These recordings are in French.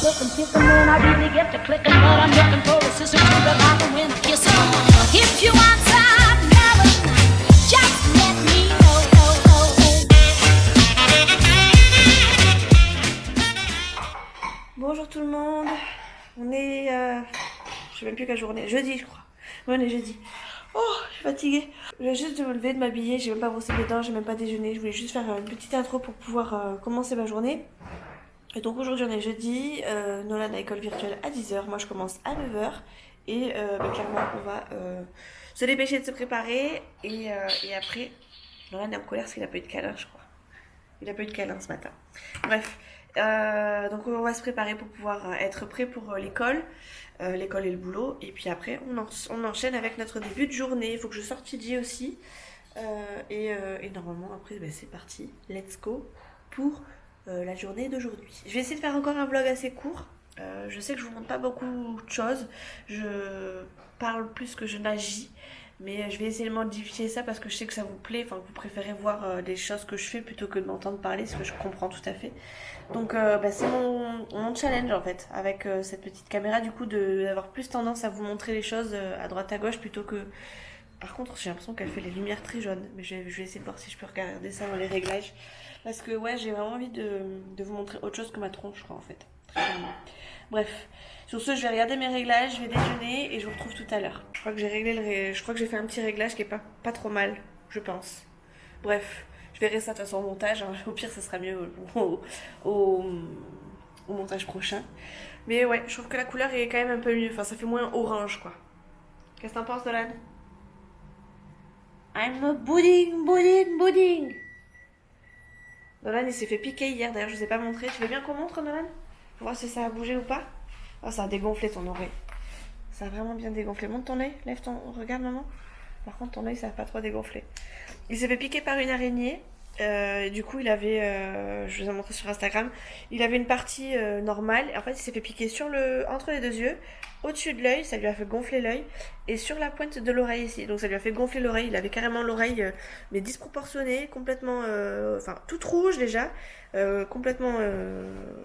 looking, kissing when I really get to clicking, but I'm looking for a sister to the bottom when I kiss her. If you want some melon, just let me know. Bonjour tout le monde, on est, je sais même plus quelle journée, jeudi je crois, ouais, on est jeudi. Oh, je suis fatiguée. Je viens juste de me lever, de m'habiller, j'ai même pas brossé mes dents, j'ai même pas déjeuné, je voulais juste faire une petite intro pour pouvoir commencer ma journée. Et donc aujourd'hui on est jeudi, Nolan a école virtuelle à 10h, moi je commence à 9h et clairement on va se dépêcher de se préparer et après Nolan est en colère parce qu'il a pas eu de câlin je crois. Il a pas eu de câlin ce matin. Bref, donc on va se préparer pour pouvoir être prêt pour l'école et le boulot. Et puis après, on enchaîne avec notre début de journée. Il faut que je sorte Fidji aussi. Et normalement, après, c'est parti. Let's go pour la journée d'aujourd'hui. Je vais essayer de faire encore un vlog assez court. Je sais que je vous montre pas beaucoup de choses. Je parle plus que je n'agis. Mais je vais essayer de modifier ça parce que je sais que ça vous plaît, enfin que vous préférez voir des choses que je fais plutôt que de m'entendre parler, ce que je comprends tout à fait. Donc c'est mon challenge en fait, avec cette petite caméra du coup, d'avoir plus tendance à vous montrer les choses à droite à gauche plutôt que... Par contre j'ai l'impression qu'elle fait les lumières très jaunes, mais je vais essayer de voir si je peux regarder ça dans les réglages. Parce que ouais, j'ai vraiment envie de vous montrer autre chose que ma tronche quoi en fait, très clairement. Bref, sur ce, je vais regarder mes réglages, je vais déjeuner et je vous retrouve tout à l'heure. Je crois que j'ai fait un petit réglage qui est pas trop mal, je pense. Bref, je verrai ça de toute façon au montage. Hein. Au pire, ça sera mieux au montage prochain. Mais ouais, je trouve que la couleur est quand même un peu mieux. Enfin, ça fait moins orange, quoi. Qu'est-ce que t'en penses, Nolan? I'm a pudding. Nolan, il s'est fait piquer hier. D'ailleurs, je vous ai pas montré. Tu veux bien qu'on montre, Nolan? Pour voir si ça a bougé ou pas. Oh, ça a dégonflé ton oreille. Ça a vraiment bien dégonflé. Monte ton œil, lève ton... Regarde, maman. Par contre, ton œil, ça a pas trop dégonflé. Il s'est fait piquer par une araignée. Du coup, il avait... je vous ai montré sur Instagram. Il avait une partie normale. En fait, il s'est fait piquer entre les deux yeux. Au-dessus de l'œil, ça lui a fait gonfler l'œil. Et sur la pointe de l'oreille ici. Donc, ça lui a fait gonfler l'oreille. Il avait carrément l'oreille, mais disproportionnée, complètement... toute rouge déjà. Complètement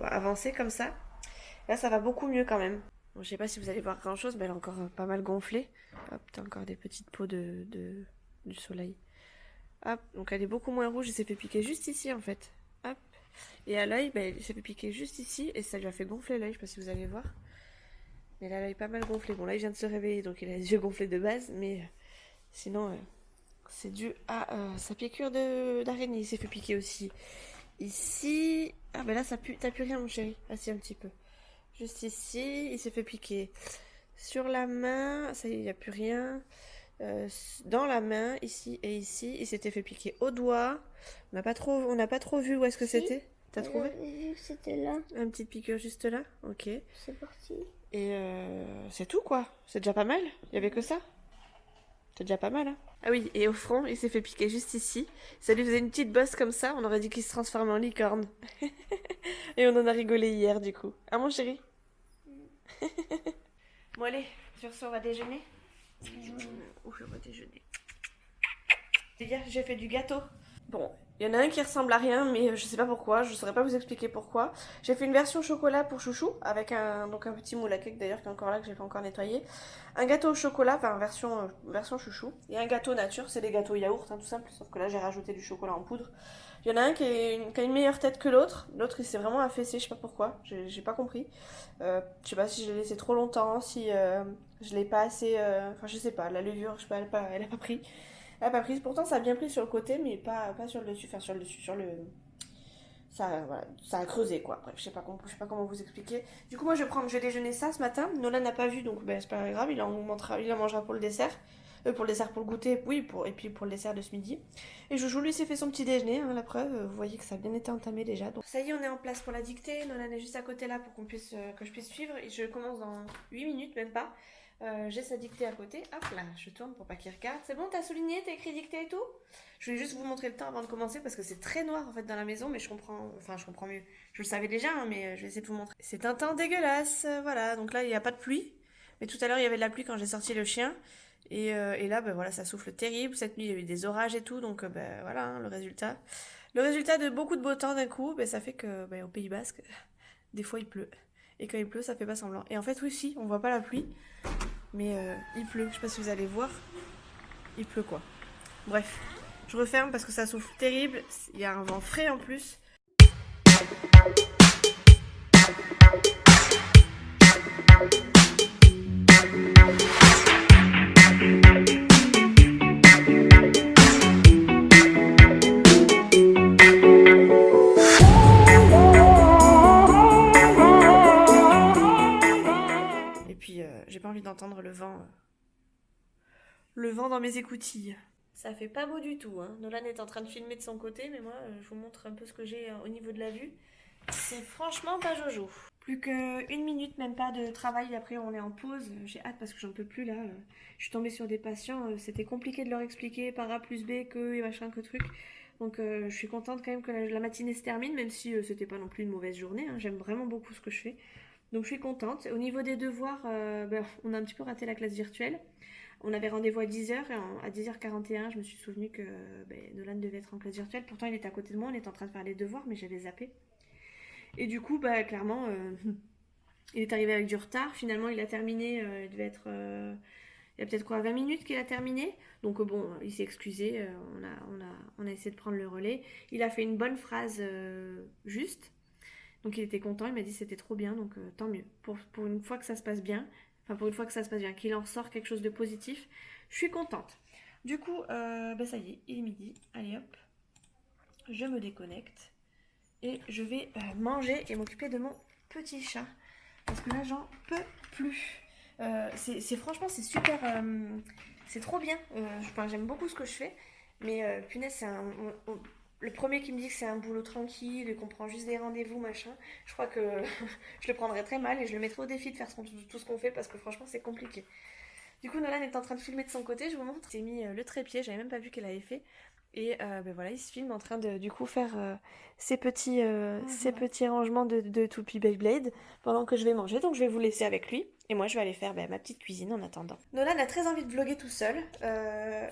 avancée comme ça. Là, ça va beaucoup mieux quand même. Bon, je sais pas si vous allez voir grand chose, mais elle a encore pas mal gonflé. Hop, t'as encore des petites peaux du soleil. Hop, donc elle est beaucoup moins rouge. Il s'est fait piquer juste ici en fait. Hop. Et à l'œil, il s'est fait piquer juste ici et ça lui a fait gonfler l'œil. Je sais pas si vous allez voir. Mais là, l'œil pas mal gonflé. Bon, là, il vient de se réveiller donc il a les yeux gonflés de base. Mais sinon, c'est dû à sa piqûre d'araignée. Il s'est fait piquer aussi ici. Ah, ben là, ça pue. T'as plus rien, mon chéri. Ah, si, un petit peu. Juste ici, il s'est fait piquer sur la main, ça y est, il n'y a plus rien. Dans la main, ici et ici, il s'était fait piquer au doigt. On n'a pas trop vu où est-ce que c'était. T'as trouvé? J'ai vu que c'était là. Une petite piqûre juste là. Ok. C'est parti. Et c'est tout quoi. C'est déjà pas mal. Il y avait que ça. C'est déjà pas mal, hein. Ah oui, et au front, il s'est fait piquer juste ici. Ça lui faisait une petite bosse comme ça. On aurait dit qu'il se transformait en licorne. Et on en a rigolé hier, du coup. Ah, mon chéri? Bon, allez, sur ce, on va déjeuner. Où je vais déjeuner. Hier, j'ai fait du gâteau. Bon, il y en a un qui ressemble à rien, mais je sais pas pourquoi. Je saurais pas vous expliquer pourquoi. J'ai fait une version chocolat pour chouchou, avec un petit moule à cake d'ailleurs qui est encore là, que j'ai pas encore nettoyé. Un gâteau au chocolat, enfin version chouchou. Et un gâteau nature, c'est des gâteaux yaourt, hein, tout simple. Sauf que là, j'ai rajouté du chocolat en poudre. Il y en a un qui a une meilleure tête que l'autre. L'autre, il s'est vraiment affaissé, je sais pas pourquoi. J'ai pas compris. Je sais pas si je l'ai laissé trop longtemps, si je l'ai pas assez... Enfin, je sais pas. La levure, je sais pas, elle a pas pris. Elle a pas pris. Pourtant, ça a bien pris sur le côté, mais pas sur le dessus. Enfin, sur le dessus, ça, voilà, ça a creusé, quoi. Bref, je sais pas comment vous expliquer. Du coup, moi, je vais déjeuner ça ce matin. Nolan n'a pas vu, donc c'est pas grave. Il en mangera pour le dessert. Pour le goûter, oui, et puis pour le dessert de ce midi. Et Joujou, lui, s'est fait son petit déjeuner, hein, la preuve, vous voyez que ça a bien été entamé déjà. Donc ça y est, on est en place pour la dictée, Nolan est juste à côté là pour que je puisse suivre, et je commence dans 8 minutes, même pas. J'ai sa dictée à côté, hop là, je tourne pour pas qu'il regarde. C'est bon, t'as souligné, t'as écrit dictée et tout? Je voulais juste vous montrer le temps avant de commencer, parce que c'est très noir en fait dans la maison, mais je comprends mieux. Je le savais déjà, hein, mais je vais essayer de vous montrer. C'est un temps dégueulasse, voilà, donc là il n'y a pas de pluie, mais tout à l'heure il y avait de la pluie quand j'ai sorti le chien. Et là, voilà, ça souffle terrible. Cette nuit, il y a eu des orages et tout. Donc, voilà, hein, le résultat. Le résultat de beaucoup de beau temps d'un coup, ça fait que au Pays Basque, des fois, il pleut. Et quand il pleut, ça fait pas semblant. Et en fait, oui, si, on voit pas la pluie. Mais il pleut. Je sais pas si vous allez voir. Il pleut quoi. Bref, je referme parce que ça souffle terrible. Il y a un vent frais en plus. Et puis, j'ai pas envie d'entendre le vent dans mes écoutilles. Ça fait pas beau du tout, hein. Nolan est en train de filmer de son côté, mais moi, je vous montre un peu ce que j'ai au niveau de la vue. C'est franchement pas jojo. Plus qu'une minute, même pas de travail, après on est en pause. J'ai hâte parce que j'en peux plus là. Je suis tombée sur des patients, c'était compliqué de leur expliquer par A plus B que et machin que truc. Donc je suis contente quand même que la matinée se termine, même si c'était pas non plus une mauvaise journée, hein. J'aime vraiment beaucoup ce que je fais. Donc je suis contente. Au niveau des devoirs, on a un petit peu raté la classe virtuelle. On avait rendez-vous à 10h et à 10h41, je me suis souvenu que Nolan devait être en classe virtuelle. Pourtant, il était à côté de moi, on était en train de faire les devoirs, mais j'avais zappé. Et du coup, clairement, il est arrivé avec du retard. Finalement, il a terminé, il devait être... il y a peut-être 20 minutes qu'il a terminé. Donc bon, il s'est excusé, on a essayé de prendre le relais. Il a fait une bonne phrase juste. Donc il était content, il m'a dit que c'était trop bien, donc tant mieux. Pour une fois que ça se passe bien, qu'il en ressort quelque chose de positif, je suis contente. Du coup, ça y est, il est midi. Allez hop, je me déconnecte et je vais manger et m'occuper de mon petit chat. Parce que là, j'en peux plus. Franchement, c'est super, c'est trop bien. J'aime beaucoup ce que je fais, mais punaise, le premier qui me dit que c'est un boulot tranquille et qu'on prend juste des rendez-vous, machin, je crois que je le prendrais très mal et je le mettrais au défi de faire tout ce qu'on fait parce que franchement c'est compliqué. Du coup, Nolan est en train de filmer de son côté, je vous montre. J'ai mis le trépied, j'avais même pas vu qu'elle avait fait. Et voilà, il se filme en train de du coup faire ses petits rangements de toupie Beyblade pendant que je vais manger. Donc je vais vous laisser avec lui. Et moi je vais aller faire ma petite cuisine en attendant. Nolan a très envie de vlogger tout seul.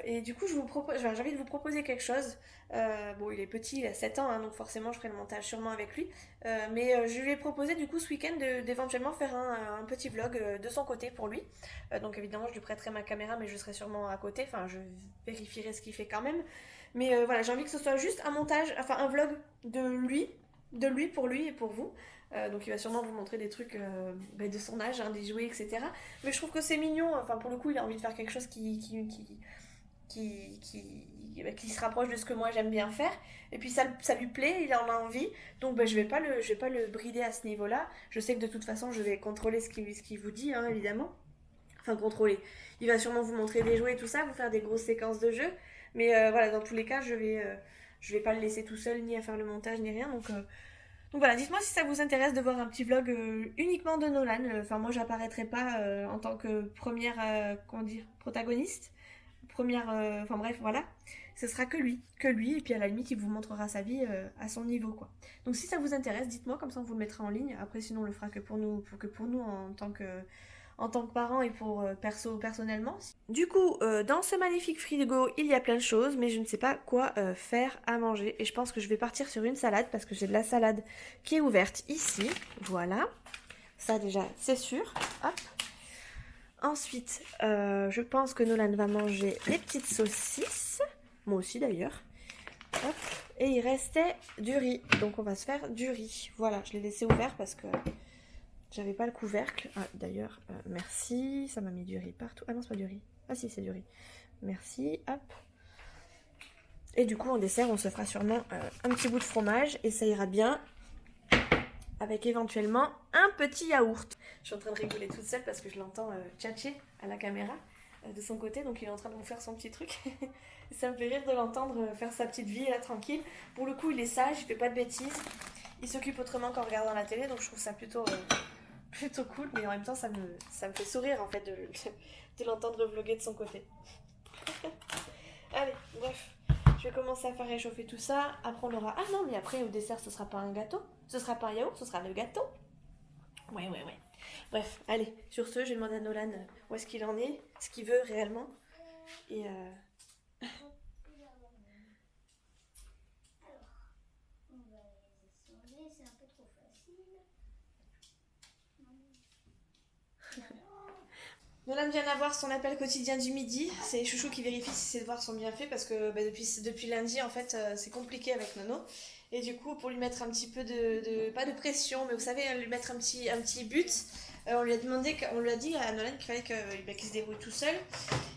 Et du coup j'ai envie de vous proposer quelque chose. Bon, il est petit, il a 7 ans, hein, donc forcément je ferai le montage sûrement avec lui. Mais je lui ai proposé du coup ce week-end d'éventuellement faire un petit vlog de son côté pour lui. Donc évidemment je lui prêterai ma caméra mais je serai sûrement à côté. Enfin je vérifierai ce qu'il fait quand même. Mais voilà, j'ai envie que ce soit juste un montage, enfin un vlog de lui pour lui et pour vous. Donc il va sûrement vous montrer des trucs de son âge, hein, des jouets, etc. Mais je trouve que c'est mignon, enfin pour le coup il a envie de faire quelque chose qui se rapproche de ce que moi j'aime bien faire. Et puis ça lui plaît, il en a envie. Donc je vais pas le brider à ce niveau-là. Je sais que de toute façon je vais contrôler ce qu'il vous dit, hein, évidemment. Enfin contrôler. Il va sûrement vous montrer des jouets et tout ça, vous faire des grosses séquences de jeu. Mais voilà, dans tous les cas, je vais pas le laisser tout seul, ni à faire le montage, ni rien. Donc voilà, dites-moi si ça vous intéresse de voir un petit vlog uniquement de Nolan. Enfin, moi, j'apparaîtrai pas en tant que première, protagoniste. Enfin bref, voilà. Ce sera que lui. Et puis à la limite, il vous montrera sa vie à son niveau, quoi. Donc si ça vous intéresse, dites-moi, comme ça on vous le mettra en ligne. Après, sinon, on le fera que pour nous en tant que parents et pour personnellement. Du coup, dans ce magnifique frigo, il y a plein de choses, mais je ne sais pas quoi faire à manger. Et je pense que je vais partir sur une salade parce que j'ai de la salade qui est ouverte ici. Voilà. Ça déjà, c'est sûr. Hop. Ensuite, je pense que Nolan va manger les petites saucisses. Moi aussi d'ailleurs. Hop. Et il restait du riz. Donc on va se faire du riz. Voilà, je l'ai laissé ouvert parce que j'avais pas le couvercle. Ah, d'ailleurs, merci. Ça m'a mis du riz partout. Ah non, c'est pas du riz. Ah si, c'est du riz. Merci. Hop. Et du coup, en dessert, on se fera sûrement un petit bout de fromage. Et ça ira bien avec éventuellement un petit yaourt. Je suis en train de rigoler toute seule parce que je l'entends tchatcher à la caméra de son côté. Donc il est en train de vous faire son petit truc. Ça me fait rire de l'entendre faire sa petite vie là, tranquille. Pour le coup, il est sage, il fait pas de bêtises. Il s'occupe autrement qu'en regardant la télé. Donc je trouve ça plutôt cool, mais en même temps ça me fait sourire en fait de l'entendre vlogger de son côté. Allez, bref, je vais commencer à faire réchauffer tout ça. Après on aura... Ah non, mais après au dessert ce sera pas un gâteau, ce sera pas un yaourt, ce sera le gâteau. Ouais. Bref, allez, sur ce, je vais demander à Nolan où est-ce qu'il en est, ce qu'il veut réellement. Et On va les échanger, c'est un peu trop facile. Non, Nolan vient d'avoir son appel quotidien du midi. C'est Chouchou qui vérifie si ses devoirs sont bien faits parce que depuis lundi, en fait, c'est compliqué avec Nono. Et du coup, pour lui mettre un petit peu pas de pression, mais vous savez, lui mettre un petit but, on lui a dit à Nolan qu'il fallait qu'il se débrouille tout seul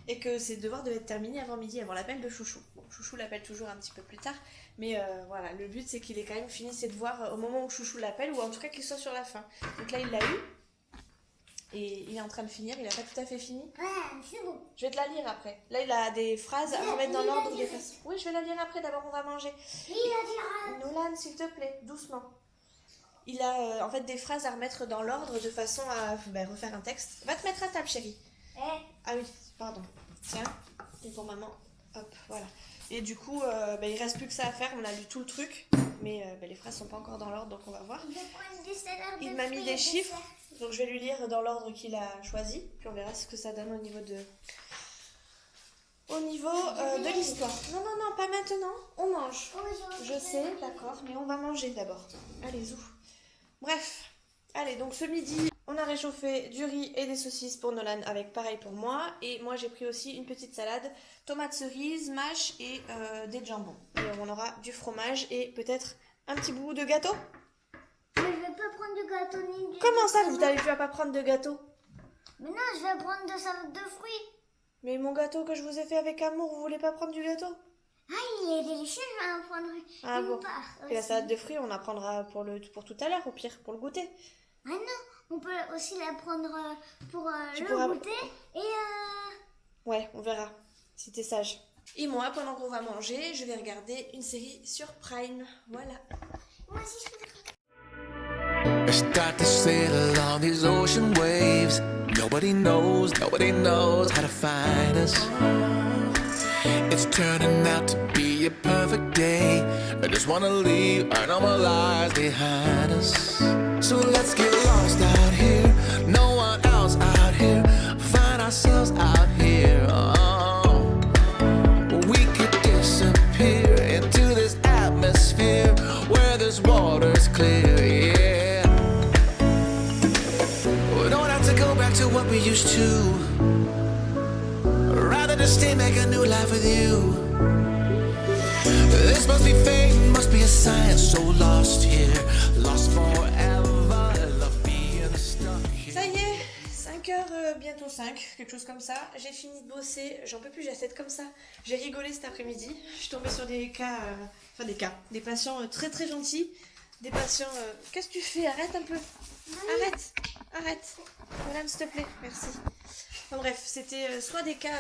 et que ses devoirs devaient être terminés avant midi, avant l'appel de Chouchou. Bon, Chouchou l'appelle toujours un petit peu plus tard, mais voilà, le but c'est qu'il ait quand même fini ses devoirs au moment où Chouchou l'appelle, ou en tout cas qu'il soit sur la fin. Donc là, il l'a eu. Et il est en train de finir, il a pas tout à fait fini. Ouais, c'est bon. Je vais te la lire après. Là, il a des phrases à remettre dans l'ordre des phrases. Oui, je vais la lire après, d'abord on va manger. Nolan, s'il te plaît, doucement. Il a en fait des phrases à remettre dans l'ordre de façon à refaire un texte. Va te mettre à table, chérie. Ah oui, pardon. Tiens, et pour maman. Hop, voilà. Et du coup, il reste plus que ça à faire. On a lu tout le truc, mais les phrases sont pas encore dans l'ordre, donc on va voir. Il m'a mis des chiffres. Donc je vais lui lire dans l'ordre qu'il a choisi, puis on verra ce que ça donne au niveau de l'histoire. Non, pas maintenant, on mange. Je sais, d'accord, mais on va manger d'abord. Allez, zou. Bref, allez, donc ce midi, on a réchauffé du riz et des saucisses pour Nolan, avec pareil pour moi. Et moi, j'ai pris aussi une petite salade, tomates cerises, mâche et des jambons. Et on aura du fromage et peut-être un petit bout de gâteau. Mais je vais pas prendre du gâteau ni du... Comment ça, tu vas pas prendre de gâteau? Mais non, je vais prendre de salade de fruits. Mais mon gâteau que je vous ai fait avec amour, vous voulez pas prendre du gâteau? Ah, il est délicieux, je vais en prendre une bon. part aussi. Et la salade de fruits, on la prendra pour tout à l'heure, au pire, pour le goûter. Ah non, on peut aussi la prendre pour Tu le pourras... goûter et... Ouais, on verra, si t'es sage. Et moi, pendant qu'on va manger, je vais regarder une série sur Prime. Voilà. Moi aussi, je peux... I start to sail along these ocean waves. Nobody knows how to find us. It's turning out to be a perfect day. I just wanna leave our normal lives behind us. So let's get lost out here. No one else out here. Find ourselves out here. Oh. We could disappear into this atmosphere where this water's clear. Yeah. We don't have to go back to what we used to. Rather just stay, make a new life with you. This must be fate, must be a sign. So lost here, lost forever. Love being stuck here. Ça y est, 5h, bientôt 5, quelque chose comme ça. J'ai fini de bosser, j'en peux plus, j'ai la tête comme ça. J'ai rigolé cet après-midi. Je suis tombée sur des patients très très gentils. Des patients... Qu'est-ce que tu fais? Arrête un peu. Arrête. Madame, s'il te plaît, merci. Enfin, bref, c'était soit des cas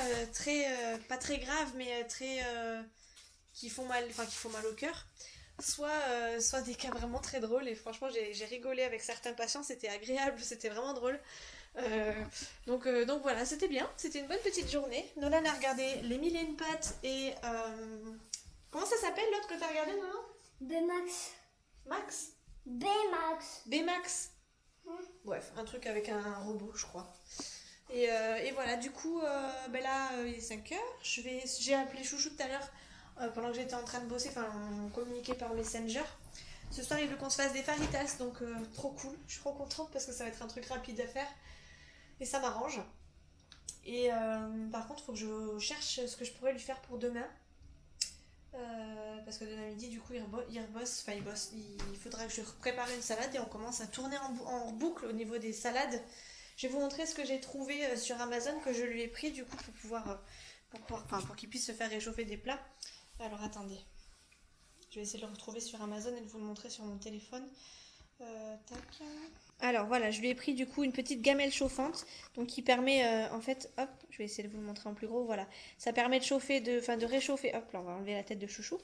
pas très graves, mais qui font mal au cœur, soit des cas vraiment très drôles. Et franchement, j'ai rigolé avec certains patients, c'était agréable, c'était vraiment drôle. Donc voilà, c'était bien, c'était une bonne petite journée. Nolan a regardé Les Mille et une pattes et... comment ça s'appelle l'autre que t'as regardé, Nolan? B-Max. Max? B-Max. B-Max. Bref, un truc avec un robot, je crois. Et voilà, du coup, là, il est 5h. J'ai appelé Chouchou tout à l'heure pendant que j'étais en train de bosser. Enfin, on communiquait par Messenger. Ce soir, il veut qu'on se fasse des fajitas, donc trop cool. Je suis trop contente parce que ça va être un truc rapide à faire. Et ça m'arrange. Et par contre, il faut que je cherche ce que je pourrais lui faire pour demain. Parce que demain midi, du coup, il bosse. Il faudra que je prépare une salade et on commence à tourner en boucle au niveau des salades. Je vais vous montrer ce que j'ai trouvé sur Amazon, que je lui ai pris du coup pour qu'il puisse se faire réchauffer des plats. Alors attendez, je vais essayer de le retrouver sur Amazon et de vous le montrer sur mon téléphone. Tac. Alors voilà, je lui ai pris du coup une petite gamelle chauffante, donc qui permet en fait, hop, je vais essayer de vous le montrer en plus gros, voilà, ça permet de réchauffer, hop, là on va enlever la tête de Chouchou,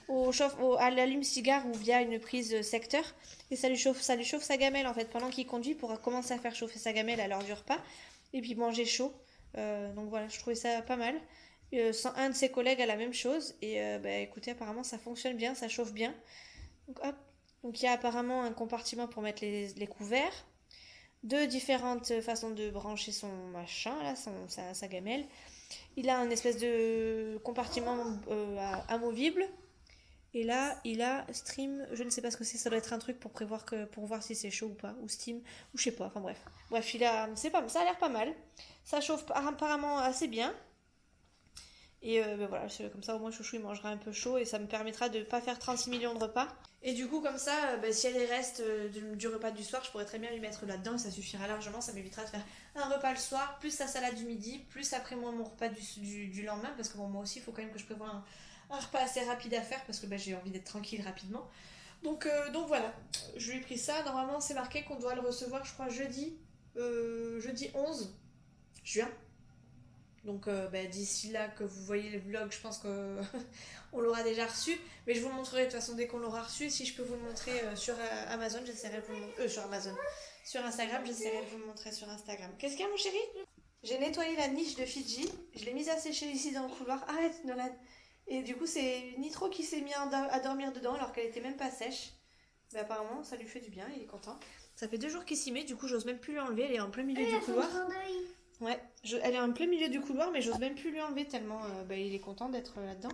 à l'allume-cigare ou via une prise secteur, et ça lui chauffe sa gamelle en fait pendant qu'il conduit pour commencer à faire chauffer sa gamelle à l'heure du repas, et puis manger chaud, donc voilà, je trouvais ça pas mal. Un de ses collègues a la même chose, et écoutez, apparemment ça fonctionne bien, ça chauffe bien, donc hop. Donc il y a apparemment un compartiment pour mettre les couverts, deux différentes façons de brancher son machin, là, sa gamelle. Il a un espèce de compartiment amovible Et là, il a Stream, je ne sais pas ce que c'est, ça doit être un truc pour prévoir pour voir si c'est chaud ou pas, ou Steam, ou je sais pas, enfin bref. Bref, ça a l'air pas mal. Ça chauffe apparemment assez bien. Et ben voilà, comme ça au moins Chouchou il mangera un peu chaud et ça me permettra de ne pas faire 36 millions de repas. Et du coup comme ça, si elle reste du repas du soir, je pourrais très bien lui mettre là-dedans et ça suffira largement, ça m'évitera de faire un repas le soir, plus sa salade du midi, plus après moi mon repas du lendemain, parce que bon, moi aussi il faut quand même que je prévoie un repas assez rapide à faire parce que j'ai envie d'être tranquille rapidement. Donc voilà, je lui ai pris ça, normalement c'est marqué qu'on doit le recevoir je crois jeudi 11 juin. Donc d'ici là que vous voyez le vlog, je pense qu'on l'aura déjà reçu. Mais je vous le montrerai de toute façon dès qu'on l'aura reçu. Si je peux vous le montrer sur Amazon, j'essaierai de vous le montrer. Sur Amazon. Sur Instagram, j'essaierai de vous le montrer sur Instagram. Qu'est-ce qu'il y a mon chéri? J'ai nettoyé la niche de Fidji. Je l'ai mise à sécher ici dans le couloir. Arrête Nolan. Et du coup c'est Nitro qui s'est mis à dormir dedans alors qu'elle était même pas sèche. Mais apparemment ça lui fait du bien, il est content. Ça fait 2 jours qu'il s'y met, du coup j'ose même plus l'enlever. Elle est en plein milieu du couloir. Ouais, elle est en plein milieu du couloir, mais j'ose même plus lui enlever tellement il est content d'être là-dedans.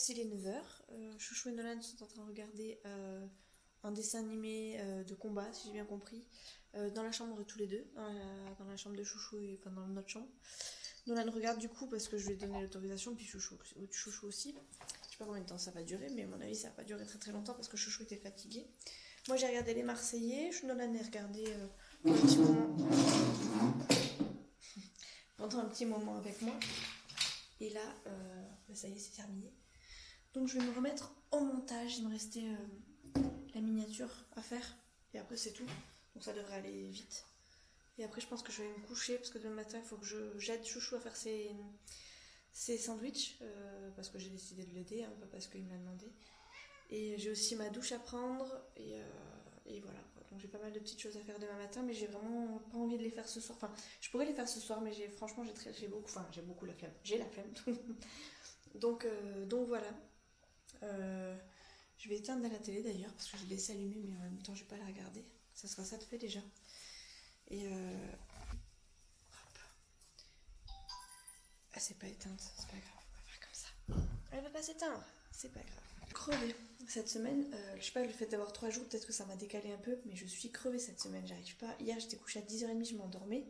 Il est 9h, Chouchou et Nolan sont en train de regarder un dessin animé de combat, si j'ai bien compris, dans la chambre de tous les deux, dans la chambre de Chouchou et enfin dans notre chambre. Nolan regarde du coup parce que je lui ai donné l'autorisation, puis Chouchou aussi. Je sais pas combien de temps ça va durer, mais à mon avis ça va pas durer très très longtemps parce que Chouchou était fatigué. Moi j'ai regardé les Marseillais, Nolan a regardé un petit moment pendant un petit moment avec moi. Et là, ça y est, c'est terminé. Donc je vais me remettre au montage, il me restait la miniature à faire et après c'est tout, donc ça devrait aller vite. Et après je pense que je vais me coucher parce que demain matin il faut que j'aide Chouchou à faire ses sandwichs parce que j'ai décidé de l'aider, pas parce qu'il me l'a demandé. Et j'ai aussi ma douche à prendre et voilà. Donc j'ai pas mal de petites choses à faire demain matin, mais j'ai vraiment pas envie de les faire ce soir. Enfin, je pourrais les faire ce soir, mais franchement j'ai beaucoup la flemme. J'ai la flemme. donc voilà. Je vais éteindre la télé d'ailleurs parce que je l'ai laissé allumer mais en même temps je vais pas la regarder, ça sera ça de fait déjà. Et hop. Ah, c'est pas éteinte, c'est pas grave, on va faire comme ça. Elle va pas s'éteindre, c'est pas grave. Crevée cette semaine, je sais pas, le fait d'avoir 3 jours peut-être que ça m'a décalé un peu, mais je suis crevée cette semaine, j'arrive pas. Hier j'étais couchée à 10h30, je m'endormais.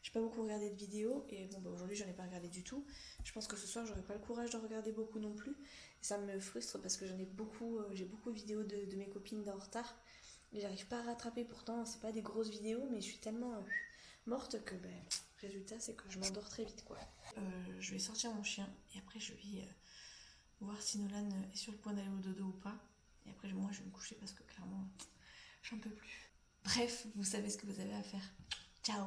J'ai pas beaucoup regardé de vidéos et aujourd'hui j'en ai pas regardé du tout. Je pense que ce soir j'aurai pas le courage de regarder beaucoup non plus. Et ça me frustre parce que j'ai beaucoup de vidéos de mes copines en retard. Et j'arrive pas à rattraper, pourtant c'est pas des grosses vidéos mais je suis tellement morte que résultat c'est que je m'endors très vite quoi. Je vais sortir mon chien et après je vais voir si Nolan est sur le point d'aller au dodo ou pas. Et après moi je vais me coucher parce que clairement j'en peux plus. Bref, vous savez ce que vous avez à faire. Ciao!